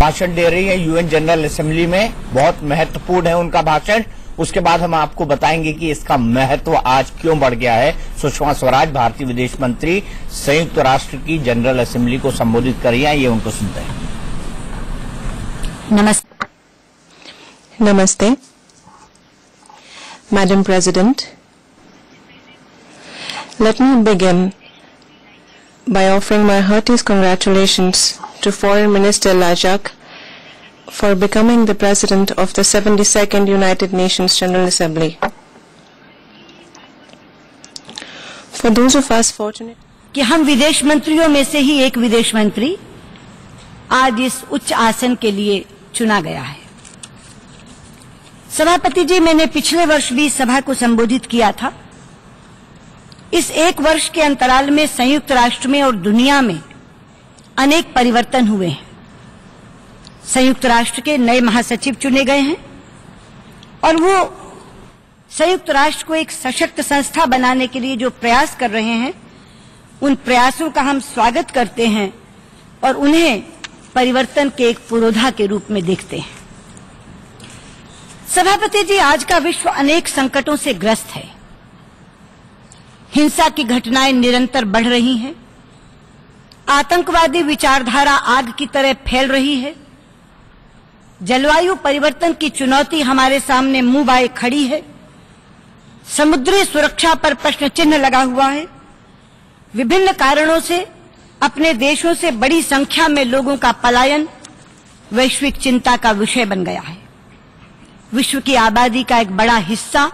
भाषण दे रही है यूएन जनरल असेंबली में। बहुत महत्वपूर्ण है उनका भाषण। उसके बाद हम आपको बताएंगे कि इसका महत्व आज क्यों बढ़ गया है। सुषमा स्वराज, भारतीय विदेश मंत्री, संयुक्त राष्ट्र की जनरल असेंबली को संबोधित कर रही हैं। ये उनको सुनते हैं। Namaste. Madam President, let me begin by offering my heartiest congratulations to Foreign Minister Lajak for becoming the President of the 72nd United Nations General Assembly. For those of us fortunate कि हम विदेश मंत्रियों में से ही एक विदेश मंत्री आज इस उच्च आसन के लिए चुना गया है। सभापति जी, मैंने पिछले वर्ष भी सभा को संबोधित किया था। इस एक वर्ष के अंतराल में संयुक्त राष्ट्र में और दुनिया में अनेक परिवर्तन हुए हैं। संयुक्त राष्ट्र के नए महासचिव चुने गए हैं और वो संयुक्त राष्ट्र को एक सशक्त संस्था बनाने के लिए जो प्रयास कर रहे हैं, उन प्रयासों का हम स्वागत करते हैं और उन्हें परिवर्तन के एक पुरोधा के रूप में देखते हैं। सभापति जी, आज का विश्व अनेक संकटों से ग्रस्त है। हिंसा की घटनाएं निरंतर बढ़ रही हैं। आतंकवादी विचारधारा आग की तरह फैल रही है। जलवायु परिवर्तन की चुनौती हमारे सामने मुंह बाए खड़ी है। समुद्री सुरक्षा पर प्रश्न चिन्ह लगा हुआ है। विभिन्न कारणों से अपने देशों से बड़ी संख्या में लोगों का पलायन वैश्विक चिंता का विषय बन गया है। विश्व की आबादी का एक बड़ा हिस्सा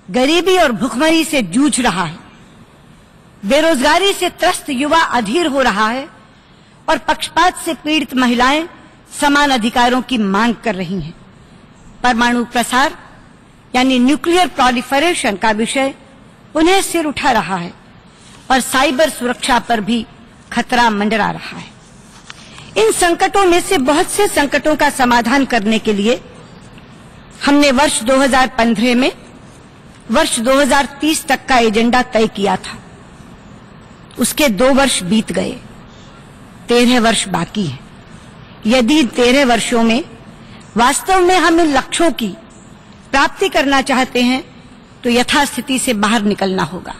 गरीबी और भुखमरी से जूझ रहा है। बेरोजगारी से त्रस्त युवा अधीर हो रहा है और पक्षपात से पीड़ित महिलाएं समान अधिकारों की मांग कर रही हैं। परमाणु प्रसार यानी न्यूक्लियर प्रोलिफरेशन का विषय उन्हें सिर उठा रहा है और साइबर सुरक्षा पर भी खतरा मंडरा रहा है। इन संकटों में से बहुत से संकटों का समाधान करने के लिए हमने वर्ष 2015 में वर्ष 2030 तक का एजेंडा तय किया था। उसके 2 वर्ष बीत गए, 13 वर्ष बाकी है। यदि 13 वर्षों में वास्तव में हम इन लक्ष्यों की प्राप्ति करना चाहते हैं तो यथास्थिति से बाहर निकलना होगा।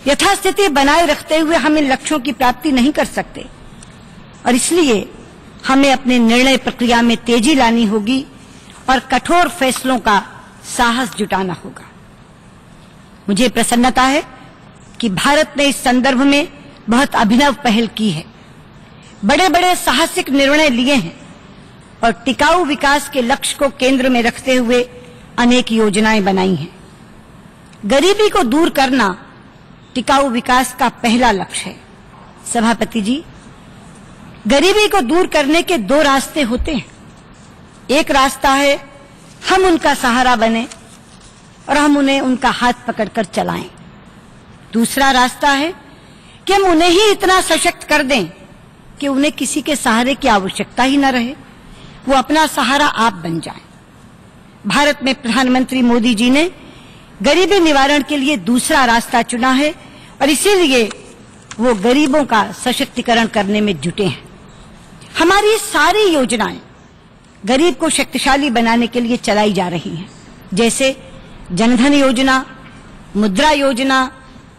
यथास्थिति बनाए रखते हुए हम इन लक्ष्यों की प्राप्ति नहीं कर सकते और इसलिए हमें अपने निर्णय प्रक्रिया में तेजी लानी होगी और कठोर फैसलों का साहस जुटाना होगा। मुझे प्रसन्नता है कि भारत ने इस संदर्भ में बहुत अभिनव पहल की है। बड़े बड़े साहसिक निर्णय लिए हैं और टिकाऊ विकास के लक्ष्य को केंद्र में रखते हुए अनेक योजनाएं बनाई हैं। गरीबी को दूर करना टिकाऊ विकास का पहला लक्ष्य है। सभापति जी, गरीबी को दूर करने के 2 रास्ते होते हैं। एक रास्ता है हम उनका सहारा बने और हम उन्हें उनका हाथ पकड़कर चलाएं। दूसरा रास्ता है कि हम उन्हें ही इतना सशक्त कर दें कि उन्हें किसी के सहारे की आवश्यकता ही न रहे, वो अपना सहारा आप बन जाएं। भारत में प्रधानमंत्री मोदी जी ने गरीबी निवारण के लिए दूसरा रास्ता चुना है और इसीलिए वो गरीबों का सशक्तिकरण करने में जुटे हैं। हमारी सारी योजनाएं गरीब को शक्तिशाली बनाने के लिए चलाई जा रही हैं, जैसे जनधन योजना, मुद्रा योजना,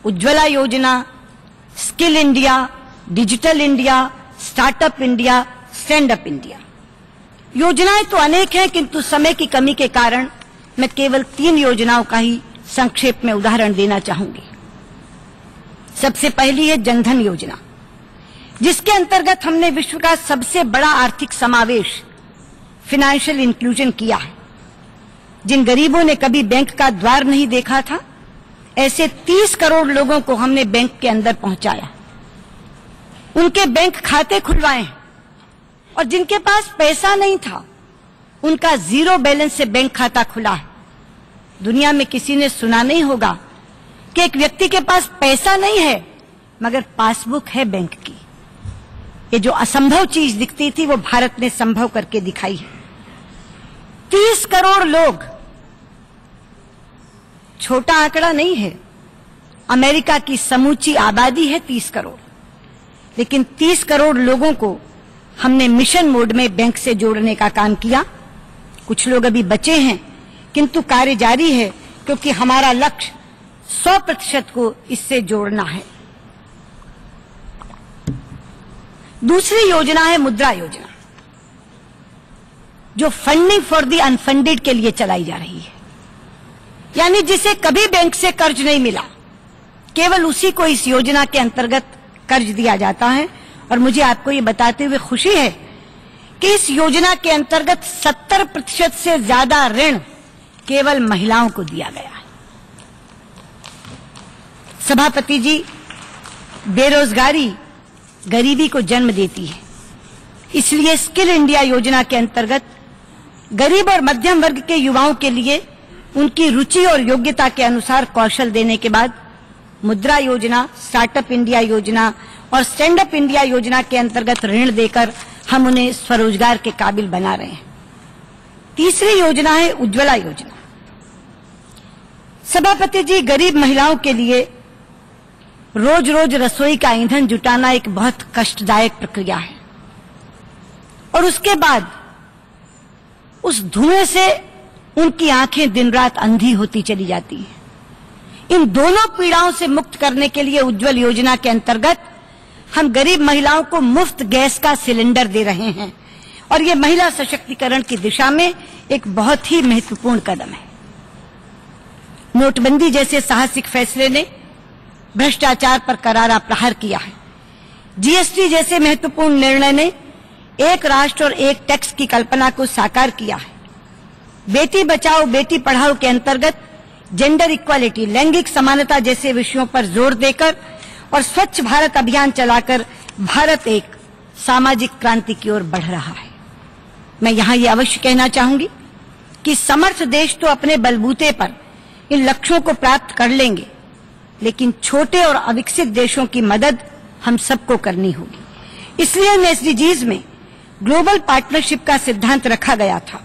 उज्ज्वला योजना, skill India, digital India, startup India, stand up India. योजनाएं तो अनेक हैं, किंतु समय की कमी के कारण मैं केवल 3 योजनाओं का ही संक्षेप में उदाहरण देना चाहूंगी। सबसे पहली है जनधन योजना, जिसके अंतर्गत हमने विश्व का सबसे बड़ा आर्थिक समावेश फाइनेंशियल इंक्लूजन किया है। जिन गरीबों ने कभी बैंक का द्वार नहीं देखा था, ऐसे 30 करोड़ लोगों को हमने बैंक के अंदर पहुंचाया, उनके बैंक खाते खुलवाए हैं और जिनके पास पैसा नहीं था उनका 0 बैलेंस से बैंक खाता खुला है। दुनिया में किसी ने सुना नहीं होगा कि एक व्यक्ति के पास पैसा नहीं है मगर पासबुक है बैंक की। ये जो असंभव चीज दिखती थी वो भारत ने संभव करके दिखाई है। 30 करोड़ लोग छोटा आंकड़ा नहीं है। अमेरिका की समूची आबादी है 30 करोड़, लेकिन 30 करोड़ लोगों को हमने मिशन मोड में बैंक से जोड़ने का काम किया। कुछ लोग अभी बचे हैं, किंतु कार्य जारी है, क्योंकि हमारा लक्ष्य 100% को इससे जोड़ना है। दूसरी योजना है मुद्रा योजना, जो फंडिंग फॉर द अनफंडेड के लिए चलाई जा रही है। यानी जिसे कभी बैंक से कर्ज नहीं मिला, केवल उसी को इस योजना के अंतर्गत कर्ज दिया जाता है। और मुझे आपको ये बताते हुए खुशी है कि इस योजना के अंतर्गत 70% से ज्यादा ऋण केवल महिलाओं को दिया गया है। सभापति जी, बेरोजगारी गरीबी को जन्म देती है, इसलिए स्किल इंडिया योजना के अंतर्गत गरीब और मध्यम वर्ग के युवाओं के लिए उनकी रुचि और योग्यता के अनुसार कौशल देने के बाद मुद्रा योजना, स्टार्टअप इंडिया योजना और स्टैंड अप इंडिया योजना के अंतर्गत ऋण देकर हम उन्हें स्वरोजगार के काबिल बना रहे हैं। तीसरी योजना है उज्ज्वला योजना। सभापति जी, गरीब महिलाओं के लिए रोज रोज रसोई का ईंधन जुटाना एक बहुत कष्टदायक प्रक्रिया है, और उसके बाद उस धुएं से उनकी आंखें दिन रात अंधी होती चली जाती हैं। इन दोनों पीड़ाओं से मुक्त करने के लिए उज्ज्वल योजना के अंतर्गत हम गरीब महिलाओं को मुफ्त गैस का सिलेंडर दे रहे हैं, और ये महिला सशक्तिकरण की दिशा में एक बहुत ही महत्वपूर्ण कदम है। नोटबंदी जैसे साहसिक फैसले ने भ्रष्टाचार पर करारा प्रहार किया है। जीएसटी जैसे महत्वपूर्ण निर्णय ने एक राष्ट्र और एक टैक्स की कल्पना को साकार किया है। बेटी बचाओ बेटी पढ़ाओ के अंतर्गत जेंडर इक्वालिटी, लैंगिक समानता जैसे विषयों पर जोर देकर और स्वच्छ भारत अभियान चलाकर भारत एक सामाजिक क्रांति की ओर बढ़ रहा है। मैं यहां ये अवश्य कहना चाहूंगी कि समर्थ देश तो अपने बलबूते पर इन लक्ष्यों को प्राप्त कर लेंगे, लेकिन छोटे और अविकसित देशों की मदद हम सबको करनी होगी। इसलिए इन एसडीजीज में ग्लोबल पार्टनरशिप का सिद्धांत रखा गया था।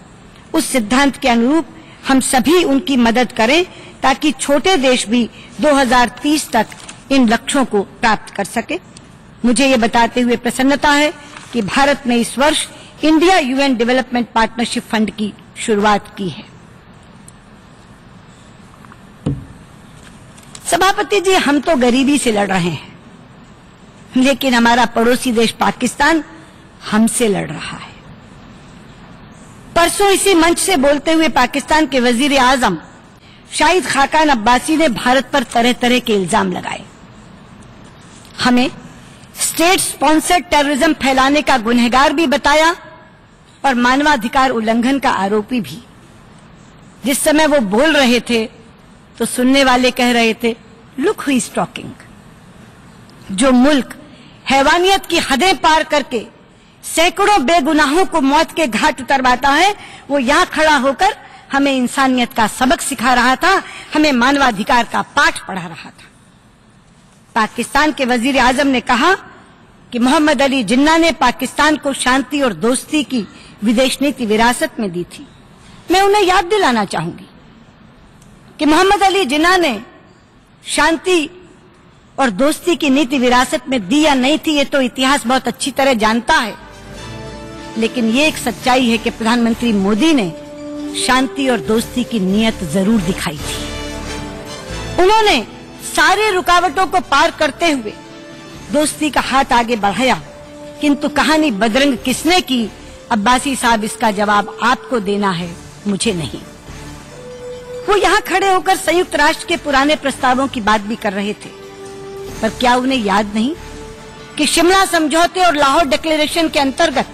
उस सिद्धांत के अनुरूप हम सभी उनकी मदद करें, ताकि छोटे देश भी 2030 तक इन लक्ष्यों को प्राप्त कर सके। मुझे ये बताते हुए प्रसन्नता है कि भारत ने इस वर्ष India UN development partnership fund की शुरुआत की है। सभापति जी, हम तो गरीबी से लड़ रहे हैं, लेकिन हमारा पड़ोसी देश पाकिस्तान हमसे लड़ रहा है। परसों इसी मंच से बोलते हुए पाकिस्तान के वजीर आजम शाहिद खाकान अब्बासी ने भारत पर तरह तरह के इल्जाम लगाए। हमें स्टेट स्पॉन्सर्ड टेररिज्म फैलाने का गुनहगार भी बताया और मानवाधिकार उल्लंघन का आरोपी भी। जिस समय वो बोल रहे थे तो सुनने वाले कह रहे थे, लुक हु इज टॉकिंग। जो मुल्क हैवानियत की हदें पार करके सैकड़ों बेगुनाहों को मौत के घाट उतरवाता है, वो यहां खड़ा होकर हमें इंसानियत का सबक सिखा रहा था, हमें मानवाधिकार का पाठ पढ़ा रहा था। पाकिस्तान के वजीर आजम ने कहा कि मोहम्मद अली जिन्ना ने पाकिस्तान को शांति और दोस्ती की विदेश नीति विरासत में दी थी। मैं उन्हें याद दिलाना चाहूंगी कि मोहम्मद अली जिन्ना ने शांति और दोस्ती की नीति विरासत में दी या नहीं थी, ये तो इतिहास बहुत अच्छी तरह जानता है, लेकिन ये एक सच्चाई है कि प्रधानमंत्री मोदी ने शांति और दोस्ती की नीयत जरूर दिखाई थी। उन्होंने सारे रुकावटों को पार करते हुए दोस्ती का हाथ आगे बढ़ाया, किंतु कहानी बदरंग किसने की, अब्बासी साहब, इसका जवाब आपको देना है, मुझे नहीं। वो यहाँ खड़े होकर संयुक्त राष्ट्र के पुराने प्रस्तावों की बात भी कर रहे थे, पर क्या उन्हें याद नहीं कि शिमला समझौते और लाहौर डिक्लेरेशन के अंतर्गत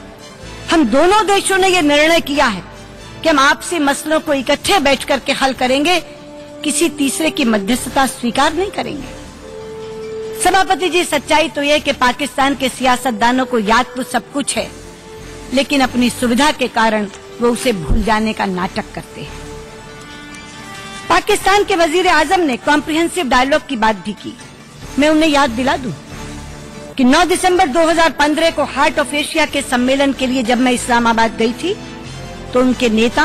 हम दोनों देशों ने यह निर्णय किया है कि हम आपसी मसलों को इकट्ठे बैठ करके हल करेंगे, किसी तीसरे की मध्यस्थता स्वीकार नहीं करेंगे। सभापति जी, सच्चाई तो यह कि पाकिस्तान के सियासतदानों को याद तो सब कुछ है, लेकिन अपनी सुविधा के कारण वो उसे भूल जाने का नाटक करते हैं। पाकिस्तान के वजीर आजम ने कॉम्प्रिहेंसिव डायलॉग की बात भी की। मैं उन्हें याद दिला दूं कि 9 दिसंबर 2015 को हार्ट ऑफ एशिया के सम्मेलन के लिए जब मैं इस्लामाबाद गई थी, तो उनके नेता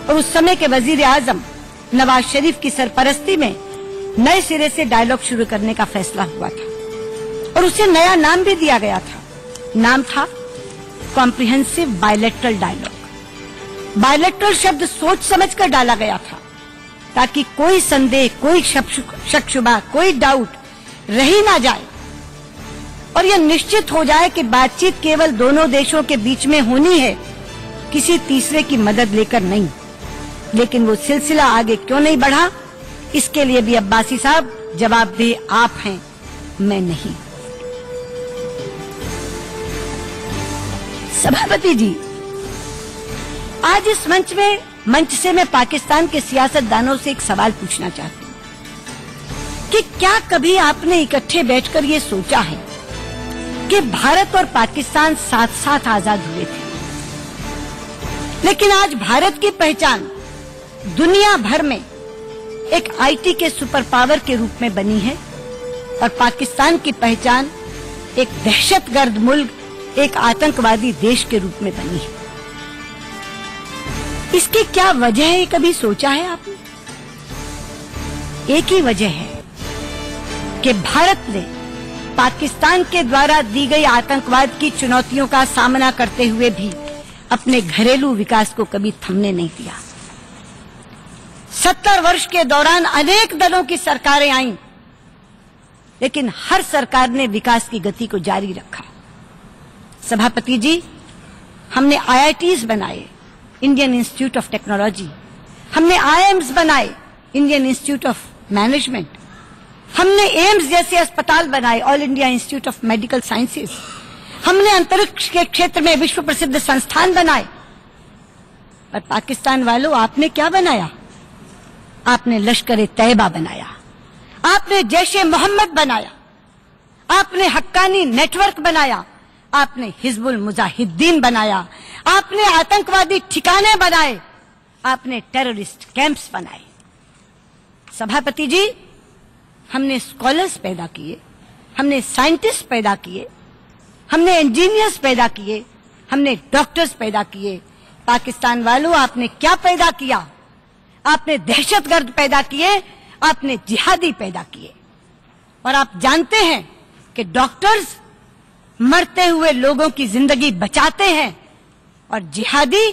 और उस समय के वजीर आजम नवाज शरीफ की सरपरस्ती में नए सिरे से डायलॉग शुरू करने का फैसला हुआ था और उसे नया नाम भी दिया गया था। नाम था कॉम्प्रिहेंसिव बायलैटरल डायलॉग। बायलैटरल शब्द सोच समझकर डाला गया था ताकि कोई संदेह, कोई शक शुबा, कोई डाउट रह ही ना जाए और यह निश्चित हो जाए कि बातचीत केवल दोनों देशों के बीच में होनी है, किसी तीसरे की मदद लेकर नहीं। लेकिन वो सिलसिला आगे क्यों नहीं बढ़ा, इसके लिए भी अब्बासी साहब जवाबदेह आप हैं, मैं नहीं। सभापति जी, आज इस मंच से मैं पाकिस्तान के सियासतदानों से एक सवाल पूछना चाहती हूँ कि क्या कभी आपने इकट्ठे बैठकर ये सोचा है कि भारत और पाकिस्तान साथ साथ आजाद हुए थे, लेकिन आज भारत की पहचान दुनिया भर में एक आईटी के सुपर पावर के रूप में बनी है और पाकिस्तान की पहचान एक दहशतगर्द मुल्क, एक आतंकवादी देश के रूप में बनी है। इसकी क्या वजह है, कभी सोचा है आपने? एक ही वजह है कि भारत ने पाकिस्तान के द्वारा दी गई आतंकवाद की चुनौतियों का सामना करते हुए भी अपने घरेलू विकास को कभी थमने नहीं दिया। 70 वर्ष के दौरान अनेक दलों की सरकारें आईं, लेकिन हर सरकार ने विकास की गति को जारी रखा। सभापति जी, हमने IITs बनाए, इंडियन इंस्टीट्यूट ऑफ टेक्नोलॉजी, हमने IIMs बनाए, इंडियन इंस्टीट्यूट ऑफ मैनेजमेंट, हमने एम्स जैसे अस्पताल बनाए, all India institute of medical sciences, हमने अंतरिक्ष के क्षेत्र में विश्व प्रसिद्ध संस्थान बनाए। पर पाकिस्तान वालों, आपने क्या बनाया? आपने लश्कर तैयबा बनाया, आपने जैशे मोहम्मद बनाया, आपने हक्कानी नेटवर्क बनाया, आपने हिजबुल मुजाहिदीन बनाया, आपने आतंकवादी ठिकाने बनाए, आपने टेररिस्ट कैंप्स बनाए। सभापति जी, हमने स्कॉलर्स पैदा किए, हमने साइंटिस्ट पैदा किए, हमने इंजीनियर्स पैदा किए, हमने डॉक्टर्स पैदा किए। पाकिस्तान वालों, आपने क्या पैदा किया? आपने दहशतगर्द पैदा किए, आपने जिहादी पैदा किए। और आप जानते हैं कि डॉक्टर्स मरते हुए लोगों की जिंदगी बचाते हैं और जिहादी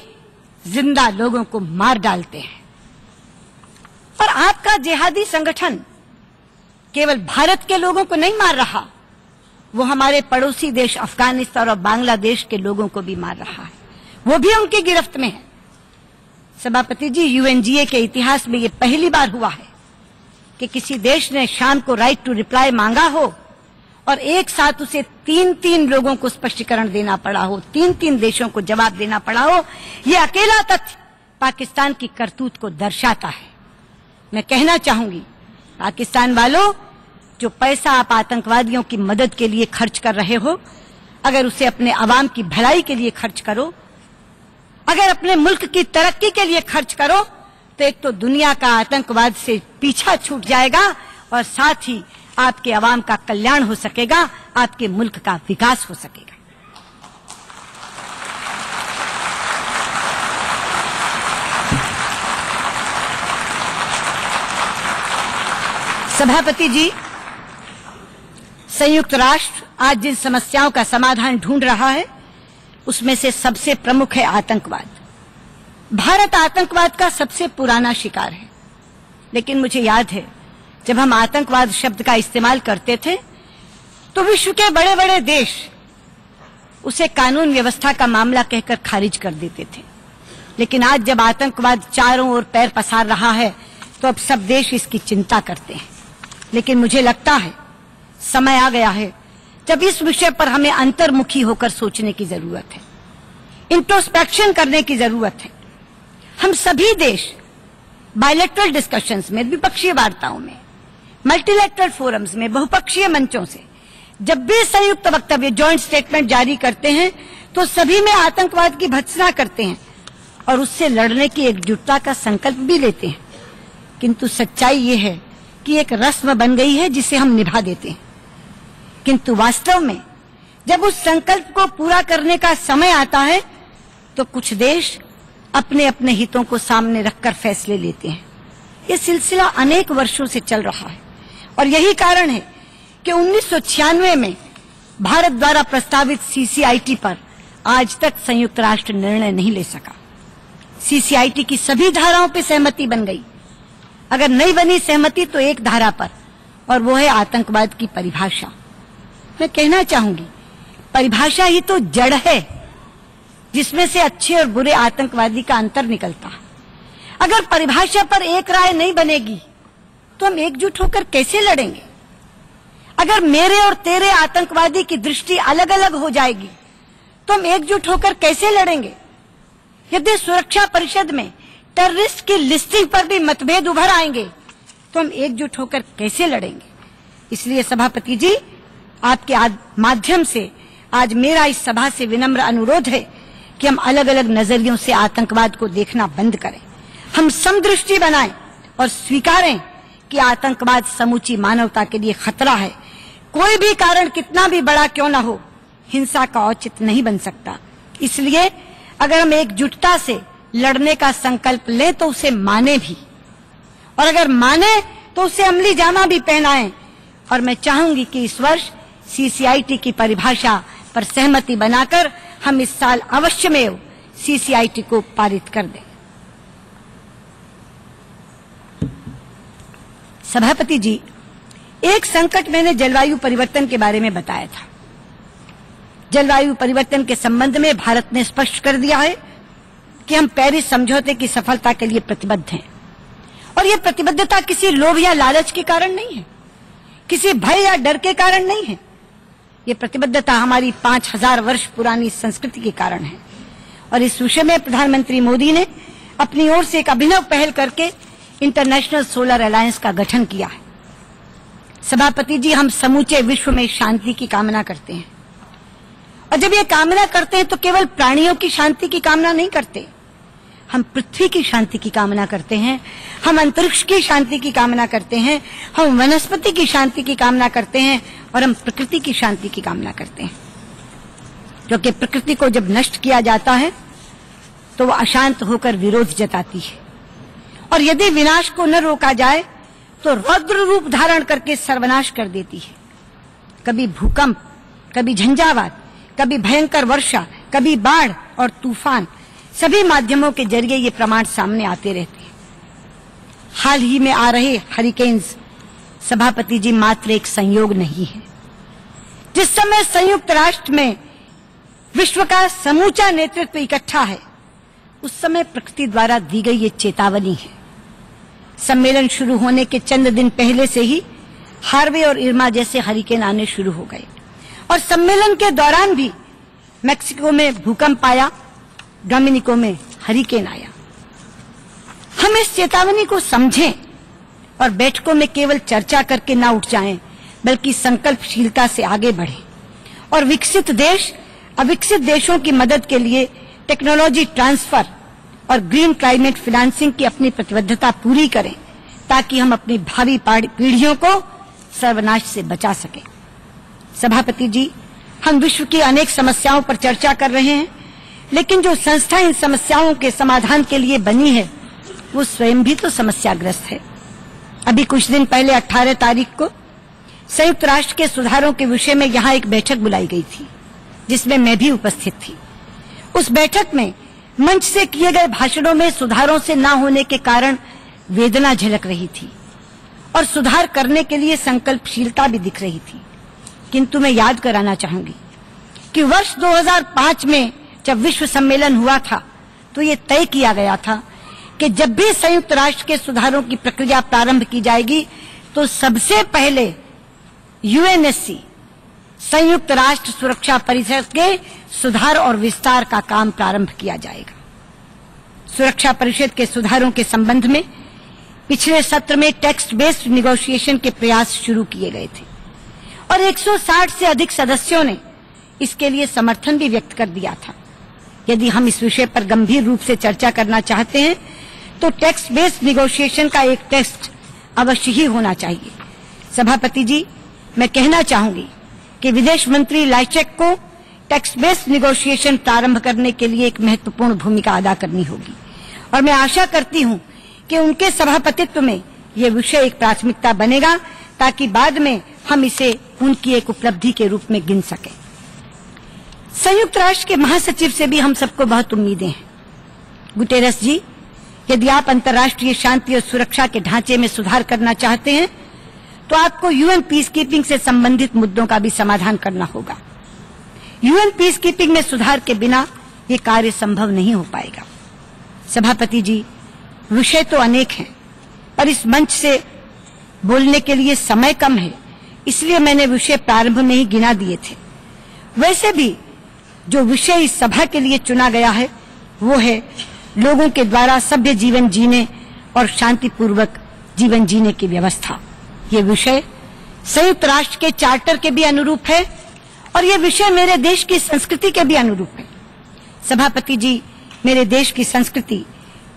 जिंदा लोगों को मार डालते हैं। और आपका जिहादी संगठन केवल भारत के लोगों को नहीं मार रहा, वो हमारे पड़ोसी देश अफगानिस्तान और बांग्लादेश के लोगों को भी मार रहा है, वो भी उनकी गिरफ्त में है। सभापति जी, UNGA के इतिहास में ये पहली बार हुआ है कि किसी देश ने शाम को राइट टू रिप्लाई मांगा हो और एक साथ उसे 3-3 लोगों को स्पष्टीकरण देना पड़ा हो, 3-3 देशों को जवाब देना पड़ा हो। ये अकेला तथ्य पाकिस्तान की करतूत को दर्शाता है। मैं कहना चाहूंगी, पाकिस्तान वालों, जो पैसा आप आतंकवादियों की मदद के लिए खर्च कर रहे हो, अगर उसे अपने अवाम की भलाई के लिए खर्च करो, अगर अपने मुल्क की तरक्की के लिए खर्च करो, तो एक तो दुनिया का आतंकवाद से पीछा छूट जाएगा और साथ ही आपके अवाम का कल्याण हो सकेगा, आपके मुल्क का विकास हो सकेगा। सभापति जी, संयुक्त राष्ट्र आज जिन समस्याओं का समाधान ढूंढ रहा है, उसमें से सबसे प्रमुख है आतंकवाद। भारत आतंकवाद का सबसे पुराना शिकार है, लेकिन मुझे याद है जब हम आतंकवाद शब्द का इस्तेमाल करते थे तो विश्व के बड़े बड़े देश उसे कानून व्यवस्था का मामला कहकर खारिज कर देते थे। लेकिन आज जब आतंकवाद चारों ओर पैर पसार रहा है तो अब सब देश इसकी चिंता करते हैं। लेकिन मुझे लगता है समय आ गया है जब इस विषय पर हमें अंतर्मुखी होकर सोचने की जरूरत है, इंट्रोस्पेक्शन करने की जरूरत है। हम सभी देश बायलैटरल डिस्कशंस में, द्विपक्षीय वार्ताओं में, मल्टीलैटरल फोरम्स में, बहुपक्षीय मंचों से जब भी संयुक्त वक्तव्य, जॉइंट स्टेटमेंट जारी करते हैं तो सभी में आतंकवाद की भर्त्सना करते हैं और उससे लड़ने की एकजुटता का संकल्प भी लेते हैं। किंतु सच्चाई ये है कि एक रस्म बन गई है जिसे हम निभा देते हैं। किंतु वास्तव में जब उस संकल्प को पूरा करने का समय आता है तो कुछ देश अपने अपने हितों को सामने रखकर फैसले लेते हैं। ये सिलसिला अनेक वर्षों से चल रहा है और यही कारण है कि 1996 में भारत द्वारा प्रस्तावित CCIT पर आज तक संयुक्त राष्ट्र निर्णय नहीं ले सका। सीसीआईटी की सभी धाराओं पर सहमति बन गई। अगर नहीं बनी सहमति तो एक धारा पर, और वो है आतंकवाद की परिभाषा। मैं कहना चाहूंगी, परिभाषा ही तो जड़ है जिसमें से अच्छे और बुरे आतंकवादी का अंतर निकलता है। अगर परिभाषा पर एक राय नहीं बनेगी तो हम एकजुट होकर कैसे लड़ेंगे? अगर मेरे और तेरे आतंकवादी की दृष्टि अलग अलग हो जाएगी तो हम एकजुट होकर कैसे लड़ेंगे? यदि सुरक्षा परिषद में टेररिस्ट की लिस्टिंग पर भी मतभेद उभर आएंगे तो हम एकजुट होकर कैसे लड़ेंगे? इसलिए सभापति जी, आपके माध्यम से आज मेरा इस सभा से विनम्र अनुरोध है कि हम अलग अलग नजरियों से आतंकवाद को देखना बंद करें। हम समदृष्टि बनाएं और स्वीकारें कि आतंकवाद समूची मानवता के लिए खतरा है। कोई भी कारण कितना भी बड़ा क्यों न हो, हिंसा का औचित्य नहीं बन सकता। इसलिए अगर हम एकजुटता से लड़ने का संकल्प लें तो उसे माने भी, और अगर माने तो उसे अमली जामा भी पहनाएं। और मैं चाहूंगी कि इस वर्ष सीसीआईटी की परिभाषा पर सहमति बनाकर हम इस साल अवश्यमेव सीसीआईटी को पारित कर दें। सभापति जी, एक संकट मैंने जलवायु परिवर्तन के बारे में बताया था। जलवायु परिवर्तन के संबंध में भारत ने स्पष्ट कर दिया है कि हम पेरिस समझौते की सफलता के लिए प्रतिबद्ध हैं, और यह प्रतिबद्धता किसी लोभ या लालच के कारण नहीं है, किसी भय या डर के कारण नहीं है। ये प्रतिबद्धता हमारी 5000 वर्ष पुरानी संस्कृति के कारण है। और इस विषय में प्रधानमंत्री मोदी ने अपनी ओर से एक अभिनव पहल करके इंटरनेशनल सोलर अलायंस का गठन किया है। सभापति जी, हम समूचे विश्व में शांति की कामना करते हैं, और जब ये कामना करते हैं तो केवल प्राणियों की शांति की कामना नहीं करते, हम पृथ्वी की शांति की कामना करते हैं, हम अंतरिक्ष की शांति की कामना करते हैं, हम वनस्पति की शांति की कामना करते हैं, और हम प्रकृति की शांति की कामना करते हैं। क्योंकि प्रकृति को जब नष्ट किया जाता है तो वह अशांत होकर विरोध जताती है, और यदि विनाश को न रोका जाए तो रौद्र रूप धारण करके सर्वनाश कर देती है। कभी भूकंप, कभी झंझावात, कभी भयंकर वर्षा, कभी बाढ़ और तूफान, सभी माध्यमों के जरिए ये प्रमाण सामने आते रहते हैं। हाल ही में आ रहे हरिकेन्स, सभापति जी, मात्र एक संयोग नहीं है। जिस समय संयुक्त राष्ट्र में विश्व का समूचा नेतृत्व इकट्ठा है, उस समय प्रकृति द्वारा दी गई ये चेतावनी है। सम्मेलन शुरू होने के चंद दिन पहले से ही हार्वे और इर्मा जैसे हरिकेन आने शुरू हो गए, और सम्मेलन के दौरान भी मैक्सिको में भूकंप आया, डोमिनिको में हरिकेन आया। हम इस चेतावनी को समझें और बैठकों में केवल चर्चा करके ना उठ जाएं, बल्कि संकल्पशीलता से आगे बढ़ें और विकसित देश अविकसित देशों की मदद के लिए टेक्नोलॉजी ट्रांसफर और ग्रीन क्लाइमेट फाइनेंसिंग की अपनी प्रतिबद्धता पूरी करें, ताकि हम अपनी भावी पीढ़ियों को सर्वनाश से बचा सकें। सभापति जी, हम विश्व की अनेक समस्याओं पर चर्चा कर रहे हैं, लेकिन जो संस्था इन समस्याओं के समाधान के लिए बनी है वो स्वयं भी तो समस्याग्रस्त है। अभी कुछ दिन पहले 18 तारीख को संयुक्त राष्ट्र के सुधारों के विषय में यहाँ एक बैठक बुलाई गई थी, जिसमें मैं भी उपस्थित थी। उस बैठक में मंच से किए गए भाषणों में सुधारों से ना होने के कारण वेदना झलक रही थी और सुधार करने के लिए संकल्पशीलता भी दिख रही थी। किंतु मैं याद कराना चाहूंगी कि वर्ष 2005 में जब विश्व सम्मेलन हुआ था तो ये तय किया गया था कि जब भी संयुक्त राष्ट्र के सुधारों की प्रक्रिया प्रारंभ की जाएगी तो सबसे पहले यूएनएससी संयुक्त राष्ट्र सुरक्षा परिषद के सुधार और विस्तार का काम प्रारंभ किया जाएगा। सुरक्षा परिषद के सुधारों के संबंध में पिछले सत्र में टेक्स्ट बेस्ड निगोशिएशन के प्रयास शुरू किए गए थे और 160 से अधिक सदस्यों ने इसके लिए समर्थन भी व्यक्त कर दिया था। यदि हम इस विषय पर गंभीर रूप से चर्चा करना चाहते हैं तो टेक्स्ट बेस्ड निगोशिएशन का एक टेक्स्ट अवश्य ही होना चाहिए। सभापति जी, मैं कहना चाहूंगी कि विदेश मंत्री लाइचेक को टेक्स्ट बेस्ड निगोशिएशन प्रारंभ करने के लिए एक महत्वपूर्ण भूमिका अदा करनी होगी और मैं आशा करती हूं कि उनके सभापतित्व में यह विषय एक प्राथमिकता बनेगा, ताकि बाद में हम इसे उनकी एक उपलब्धि के रूप में गिन सकें। संयुक्त राष्ट्र के महासचिव से भी हम सबको बहुत उम्मीदें हैं। गुटेरस जी, यदि आप अंतर्राष्ट्रीय शांति और सुरक्षा के ढांचे में सुधार करना चाहते हैं तो आपको यूएन पीस कीपिंग से संबंधित मुद्दों का भी समाधान करना होगा। यूएन पीस कीपिंग में सुधार के बिना ये कार्य संभव नहीं हो पाएगा। सभापति जी, विषय तो अनेक हैं, पर इस मंच से बोलने के लिए समय कम है, इसलिए मैंने विषय प्रारंभ में ही गिना दिए थे। वैसे भी जो विषय इस सभा के लिए चुना गया है वो है लोगों के द्वारा सभ्य जीवन जीने और शांतिपूर्वक जीवन जीने की व्यवस्था। ये विषय संयुक्त राष्ट्र के चार्टर के भी अनुरूप है और ये विषय मेरे देश की संस्कृति के भी अनुरूप है। सभापति जी, मेरे देश की संस्कृति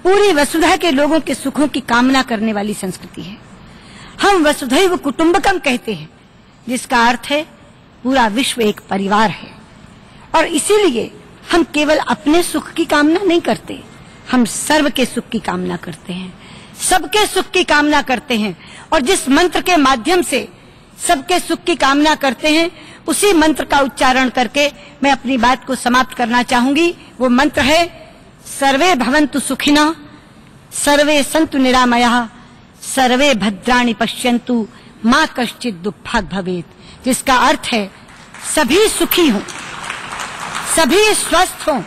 पूरी वसुधा के लोगों के सुखों की कामना करने वाली संस्कृति है। हम वसुधैव कुटुंबकम कहते हैं, जिसका अर्थ है पूरा विश्व एक परिवार है। और इसीलिए हम केवल अपने सुख की कामना नहीं करते, हम सर्व के सुख की कामना करते हैं, सबके सुख की कामना करते हैं। और जिस मंत्र के माध्यम से सबके सुख की कामना करते हैं, उसी मंत्र का उच्चारण करके मैं अपनी बात को समाप्त करना चाहूंगी। वो मंत्र है सर्वे भवन्तु सुखिनः, सर्वे सन्तु निरामयाः, सर्वे भद्राणि पश्यन्तु, मा कश्चित् दुःखभाग् भवेत्। जिसका अर्थ है सभी सुखी हों, सभी स्वस्थ हों,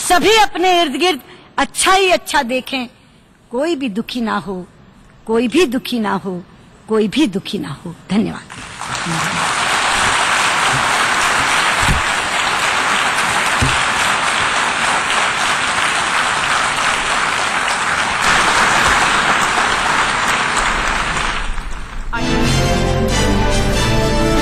सभी अपने इर्द गिर्द अच्छा ही अच्छा देखें, कोई भी दुखी ना हो, कोई भी दुखी ना हो, कोई भी दुखी ना हो। धन्यवाद।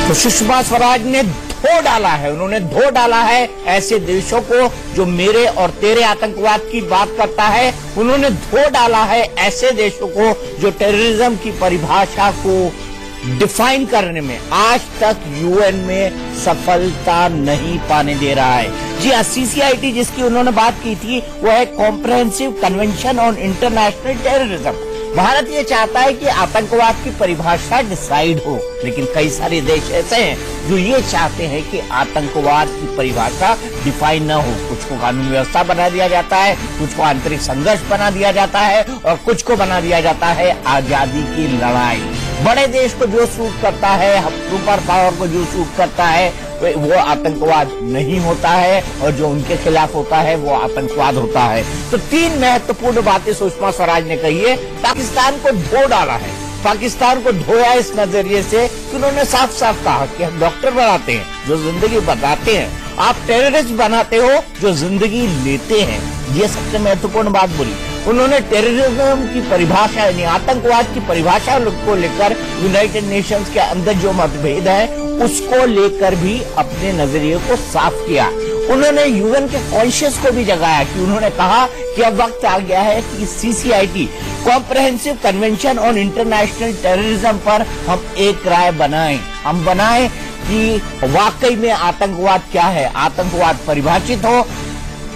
तो सुषमा स्वराज ने धो डाला है, उन्होंने धो डाला है ऐसे देशों को जो मेरे और तेरे आतंकवाद की बात करता है। उन्होंने धो डाला है ऐसे देशों को जो टेररिज्म की परिभाषा को डिफाइन करने में आज तक यूएन में सफलता नहीं पाने दे रहा है। जी हाँ, सीसीआईटी जिसकी उन्होंने बात की थी वो है comprehensive convention on international terrorism. Bharat ये चाहता है कि आतंकवाद की परिभाषा डिसाइड हो, लेकिन कई सारे देश ऐसे हैं जो ये चाहते हैं कि आतंकवाद की परिभाषा डिफाइन न हो। कुछ को कानून व्यवस्था बना दिया जाता है, कुछ को आंतरिक संघर्ष बना दिया जाता है और कुछ को बना दिया जाता है आजादी की लड़ाई। बड़े देश को जो सूट करता है, सुपर पावर को जो सूट करता है वो आतंकवाद नहीं होता है और जो उनके खिलाफ होता है वो आतंकवाद होता है। तो तीन महत्वपूर्ण बातें सुषमा स्वराज ने कही है। पाकिस्तान को धो डाला है, पाकिस्तान को धोया इस नजरिए से कि उन्होंने साफ साफ कहा कि हम डॉक्टर बनाते हैं जो जिंदगी बताते हैं, आप टेररिस्ट बनाते हो जो जिंदगी लेते हैं। ये सबसे महत्वपूर्ण बात बोली उन्होंने। टेररिज्म की परिभाषा यानी आतंकवाद की परिभाषा को लेकर यूनाइटेड नेशंस के अंदर जो मतभेद है उसको लेकर भी अपने नजरिए को साफ किया। उन्होंने यूएन के कॉन्शियस को भी जगाया कि उन्होंने कहा कि अब वक्त आ गया है कि CCIT comprehensive convention on international terrorism पर हम एक राय बनाएं। हम बनाएं कि वाकई में आतंकवाद क्या है, आतंकवाद परिभाषित हो।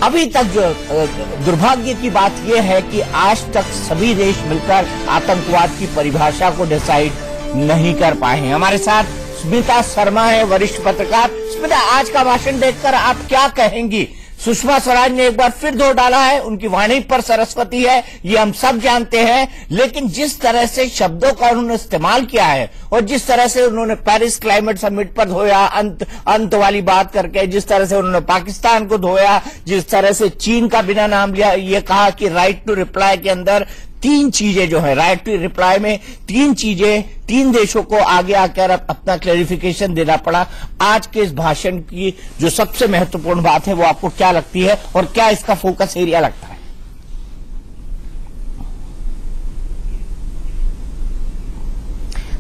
अभी तक जो दुर्भाग्य की बात यह है कि आज तक सभी देश मिलकर आतंकवाद की परिभाषा को डिसाइड नहीं कर पाए हैं। हमारे साथ स्मिता शर्मा है, वरिष्ठ पत्रकार। स्मिता, आज का भाषण देखकर आप क्या कहेंगी? सुषमा स्वराज ने एक बार फिर धो डाला है, उनकी वाणी पर सरस्वती है, ये हम सब जानते हैं, लेकिन जिस तरह से शब्दों का उन्होंने इस्तेमाल किया है और जिस तरह से उन्होंने पेरिस क्लाइमेट समिट पर धोया, अंत वाली बात करके, जिस तरह से उन्होंने पाकिस्तान को धोया, जिस तरह से चीन का बिना नाम लिया, ये कहा कि राइट टू रिप्लाई के अंदर तीन चीजें जो है, राइट टू रिप्लाई में तीन चीजें, तीन देशों को आगे आकर अपना क्लैरिफिकेशन देना पड़ा। आज के इस भाषण की जो सबसे महत्वपूर्ण बात है वो आपको क्या लगती है और क्या इसका फोकस एरिया लगता है?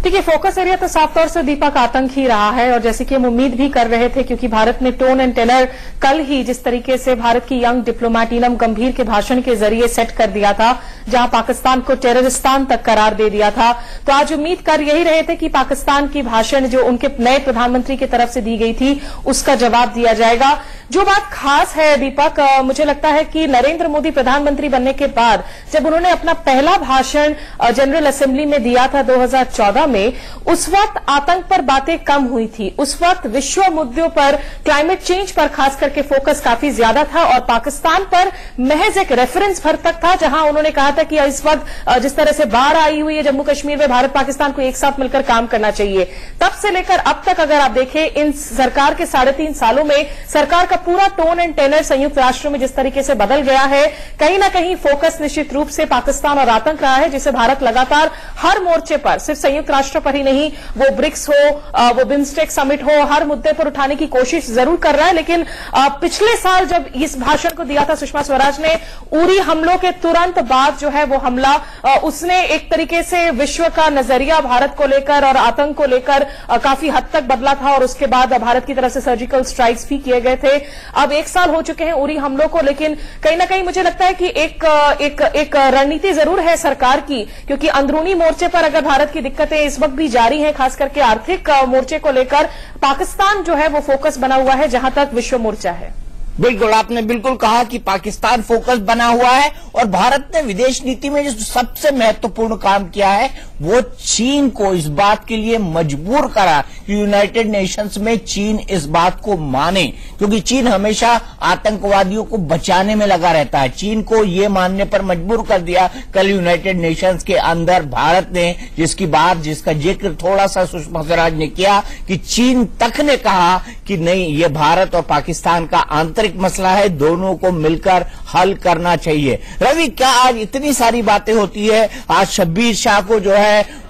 देखिए, फोकस एरिया तो साफ तौर से दीपक आतंक ही रहा है और जैसे कि हम उम्मीद भी कर रहे थे, क्योंकि भारत ने टोन एंड टेनर कल ही जिस तरीके से भारत की यंग डिप्लोमेट नीलम गंभीर के भाषण के जरिए सेट कर दिया था, जहां पाकिस्तान को टेररिस्तान तक करार दे दिया था, तो आज उम्मीद कर यही रहे थे कि पाकिस्तान की भाषण जो उनके नए प्रधानमंत्री की तरफ से दी गई थी उसका जवाब दिया जाएगा। जो बात खास है दीपक, मुझे लगता है कि नरेंद्र मोदी प्रधानमंत्री बनने के बाद जब उन्होंने अपना पहला भाषण जनरल असेंबली में दिया था 2014 में, उस वक्त आतंक पर बातें कम हुई थी। उस वक्त विश्व मुद्दों पर, क्लाइमेट चेंज पर खास करके फोकस काफी ज्यादा था और पाकिस्तान पर महज एक रेफरेंस भर तक था, जहां उन्होंने कहा था कि इस वक्त जिस तरह से बाढ़ आई हुई है जम्मू कश्मीर में, भारत पाकिस्तान को एक साथ मिलकर काम करना चाहिए। तब से लेकर अब तक अगर आप देखें, इन सरकार के 3.5 सालों में सरकार का पूरा टोन एंड टेनर संयुक्त राष्ट्र में जिस तरीके से बदल गया है, कहीं ना कहीं फोकस निश्चित रूप से पाकिस्तान और आतंक रहा है, जिसे भारत लगातार हर मोर्चे पर, सिर्फ संयुक्त राष्ट्र पर ही नहीं, वो ब्रिक्स हो, वो बिम्स्टेक समिट हो, हर मुद्दे पर उठाने की कोशिश जरूर कर रहा है। लेकिन पिछले साल जब इस भाषण को दिया था सुषमा स्वराज ने, उरी हमलों के तुरंत बाद जो है वो हमला, उसने एक तरीके से विश्व का नजरिया भारत को लेकर और आतंक को लेकर काफी हद तक बदला था और उसके बाद भारत की तरफ से सर्जिकल स्ट्राइक्स भी किए गए थे। अब 1 साल हो चुके हैं उरी हमलों को, लेकिन कहीं ना कहीं मुझे लगता है कि एक रणनीति जरूर है सरकार की, क्योंकि अंदरूनी मोर्चे पर अगर भारत की दिक्कतें इस वक्त भी जारी हैं, खास करके आर्थिक मोर्चे को लेकर, पाकिस्तान जो है वो फोकस बना हुआ है जहां तक विश्व मोर्चा है। बिल्कुल, आपने बिल्कुल कहा कि पाकिस्तान फोकस बना हुआ है और भारत ने विदेश नीति में जो सबसे महत्वपूर्ण काम किया है वो चीन को इस बात के लिए मजबूर करा कि यूनाइटेड नेशंस में चीन इस बात को माने, क्योंकि चीन हमेशा आतंकवादियों को बचाने में लगा रहता है। चीन को ये मानने पर मजबूर कर दिया कल यूनाइटेड नेशंस के अंदर भारत ने, जिसका जिक्र थोड़ा सा सुषमा स्वराज ने किया कि चीन तक ने कहा कि नहीं, ये भारत और पाकिस्तान का आंतरिक मसला है, दोनों को मिलकर हल करना चाहिए। रवि, क्या आज इतनी सारी बातें होती है, आज शब्बीर शाह को जो है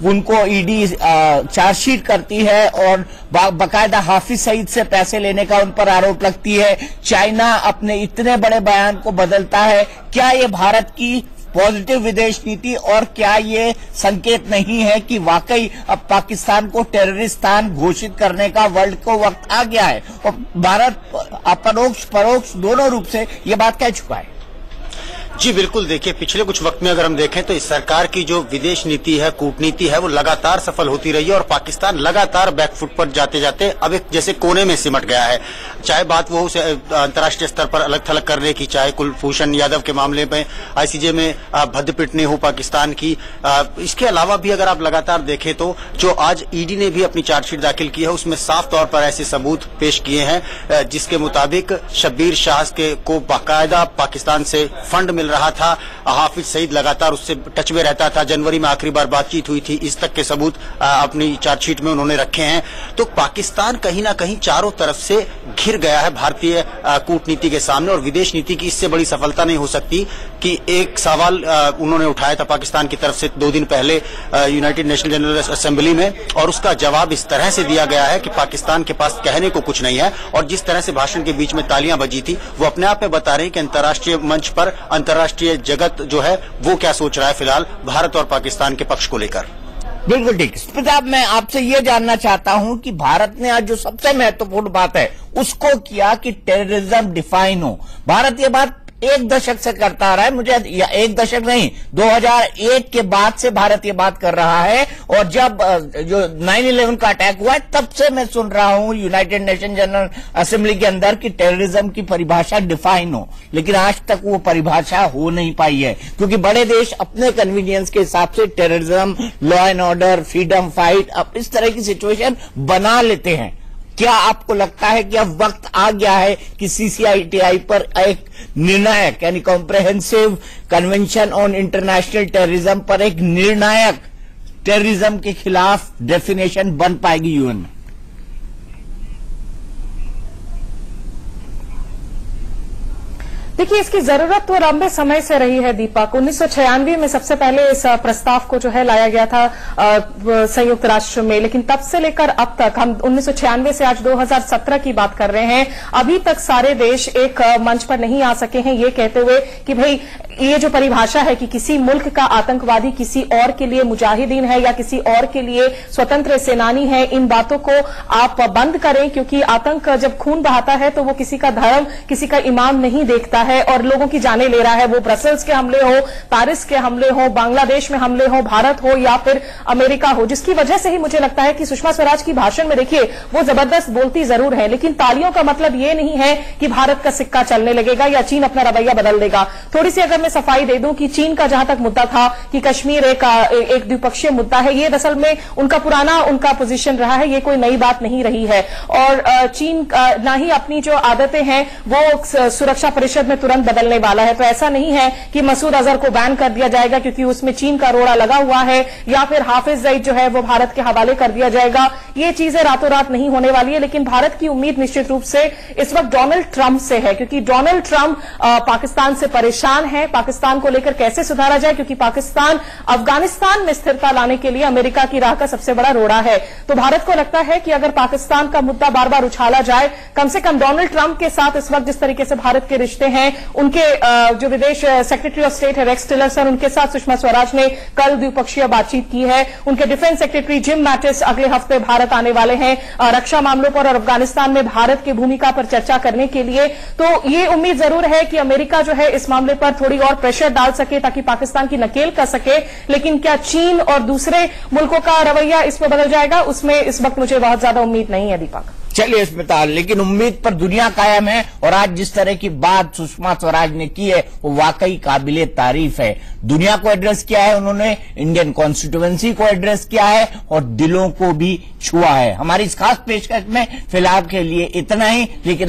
उनको ईडी चार्जशीट करती है और बाकायदा हाफिज सईद से पैसे लेने का उन पर आरोप लगती है, चाइना अपने इतने बड़े बयान को बदलता है, क्या ये भारत की पॉजिटिव विदेश नीति और क्या ये संकेत नहीं है कि वाकई अब पाकिस्तान को टेररिस्तान घोषित करने का वर्ल्ड को वक्त आ गया है और भारत अपरोक्ष परोक्ष दोनों रूप से ये बात कह चुका है? जी बिल्कुल, देखिए पिछले कुछ वक्त में अगर हम देखें तो इस सरकार की जो विदेश नीति है, कूटनीति है, वो लगातार सफल होती रही है और पाकिस्तान लगातार बैकफुट पर जाते जाते अब एक जैसे कोने में सिमट गया है। चाहे बात वो उसे अंतर्राष्ट्रीय स्तर पर अलग थलग करने की, चाहे कुलभूषण यादव के मामले में आईसीजे में भद्द पिटनी हो पाकिस्तान की, इसके अलावा भी अगर आप लगातार देखें तो जो आज ईडी ने भी अपनी चार्जशीट दाखिल की है उसमें साफ तौर पर ऐसे सबूत पेश किए हैं जिसके मुताबिक शब्बीर शाह को बाकायदा पाकिस्तान से फंड मिल रहा था, हाफिज सईद लगातार उससे टच में रहता था, जनवरी में आखिरी बार बातचीत हुई थी, इस तक के सबूत अपनी चार्जशीट में उन्होंने रखे हैं। तो पाकिस्तान कहीं ना कहीं चारों तरफ से घिर गया है भारतीय कूटनीति के सामने और विदेश नीति की इससे बड़ी सफलता नहीं हो सकती कि एक सवाल उन्होंने उठाया था पाकिस्तान की तरफ से 2 दिन पहले यूनाइटेड नेशन जनरल असेंबली में और उसका जवाब इस तरह से दिया गया है कि पाकिस्तान के पास कहने को कुछ नहीं है और जिस तरह से भाषण के बीच में तालियां बजी थी वो अपने आप में बता रहे हैं कि अंतर्राष्ट्रीय मंच पर अंतर्राष्ट्रीय जगत जो है वो क्या सोच रहा है फिलहाल भारत और पाकिस्तान के पक्ष को लेकर। बिल्कुल ठीक। स्मिताभ, मैं आपसे ये जानना चाहता हूं कि भारत ने आज जो सबसे महत्वपूर्ण बात है उसको किया कि टेररिज्म डिफाइन हो। भारत ये बात 1 दशक से करता आ रहा है, मुझे 1 दशक नहीं, 2001 के बाद से भारत ये बात कर रहा है और जब जो 9/11 का अटैक हुआ है तब से मैं सुन रहा हूं यूनाइटेड नेशन जनरल असेंबली के अंदर कि टेररिज्म की परिभाषा डिफाइन हो, लेकिन आज तक वो परिभाषा हो नहीं पाई है क्योंकि बड़े देश अपने कन्वीनियंस के हिसाब से terrorism, law and order, freedom fight, अब इस तरह की सिचुएशन बना लेते हैं। क्या आपको लगता है कि अब वक्त आ गया है कि सीसीआईटीआई पर एक निर्णायक यानी comprehensive convention on international terrorism पर एक निर्णायक टेररिज्म के खिलाफ डेफिनेशन बन पाएगी यूएन में? देखिए, इसकी जरूरत तो लंबे समय से रही है दीपक। 1996 में सबसे पहले इस प्रस्ताव को जो है लाया गया था संयुक्त राष्ट्र में, लेकिन तब से लेकर अब तक, हम 1996 से आज 2017 की बात कर रहे हैं, अभी तक सारे देश एक मंच पर नहीं आ सके हैं ये कहते हुए कि भाई ये जो परिभाषा है कि किसी मुल्क का आतंकवादी किसी और के लिए मुजाहिदीन है या किसी और के लिए स्वतंत्र सेनानी है, इन बातों को आप बंद करें, क्योंकि आतंक जब खून बहाता है तो वो किसी का धर्म, किसी का ईमान नहीं देखता है और लोगों की जानें ले रहा है। वो ब्रसेल्स के हमले हो, पेरिस के हमले हो, बांग्लादेश में हमले हो, भारत हो या फिर अमेरिका हो, जिसकी वजह से ही मुझे लगता है कि सुषमा स्वराज की भाषण में देखिए वो जबरदस्त बोलती जरूर है, लेकिन तालियों का मतलब ये नहीं है कि भारत का सिक्का चलने लगेगा या चीन अपना रवैया बदल देगा। थोड़ी सी अगर मैं सफाई दे दूं कि चीन का जहां तक मुद्दा था कि कश्मीर एक द्विपक्षीय मुद्दा है, ये दरअसल में उनका पुराना पोजीशन रहा है, ये कोई नई बात नहीं रही है। और चीन ना ही अपनी जो आदतें हैं वो सुरक्षा परिषद में तुरंत बदलने वाला है। तो ऐसा नहीं है कि मसूद अजहर को बैन कर दिया जाएगा क्योंकि उसमें चीन का रोड़ा लगा हुआ है, या फिर हाफिज सईद जो है वो भारत के हवाले कर दिया जाएगा। ये चीजें रातों रात नहीं होने वाली है, लेकिन भारत की उम्मीद निश्चित रूप से इस वक्त डोनाल्ड ट्रंप से है, क्योंकि डोनाल्ड ट्रंप पाकिस्तान से परेशान है। पाकिस्तान को लेकर कैसे सुधारा जाए, क्योंकि पाकिस्तान अफगानिस्तान में स्थिरता लाने के लिए अमेरिका की राह का सबसे बड़ा रोड़ा है। तो भारत को लगता है कि अगर पाकिस्तान का मुद्दा बार बार उछाला जाए, कम से कम डोनाल्ड ट्रंप के साथ इस वक्त जिस तरीके से भारत के रिश्ते हैं, उनके जो विदेश सेक्रेटरी ऑफ स्टेट है रेक्स टिलरसन, उनके साथ सुषमा स्वराज ने कल द्विपक्षीय बातचीत की है। उनके डिफेंस सेक्रेटरी जिम मैटिस अगले हफ्ते भारत आने वाले हैं रक्षा मामलों पर और अफगानिस्तान में भारत की भूमिका पर चर्चा करने के लिए। तो ये उम्मीद जरूर है कि अमेरिका जो है इस मामले पर थोड़ी और प्रेशर डाल सके ताकि पाकिस्तान की नकेल कर सके, लेकिन क्या चीन और दूसरे मुल्कों का रवैया इस पर बदल जाएगा, उसमें इस वक्त मुझे बहुत ज्यादा उम्मीद नहीं है। दीपक, चलिए स्मिता, लेकिन उम्मीद पर दुनिया कायम है और आज जिस तरह की बात सुषमा स्वराज ने की है वो वाकई काबिले तारीफ है। दुनिया को एड्रेस किया है उन्होंने, इंडियन कॉन्स्टिट्यूएंसी को एड्रेस किया है और दिलों को भी छुआ है। हमारी इस खास पेशकश में फिलहाल के लिए इतना ही, लेकिन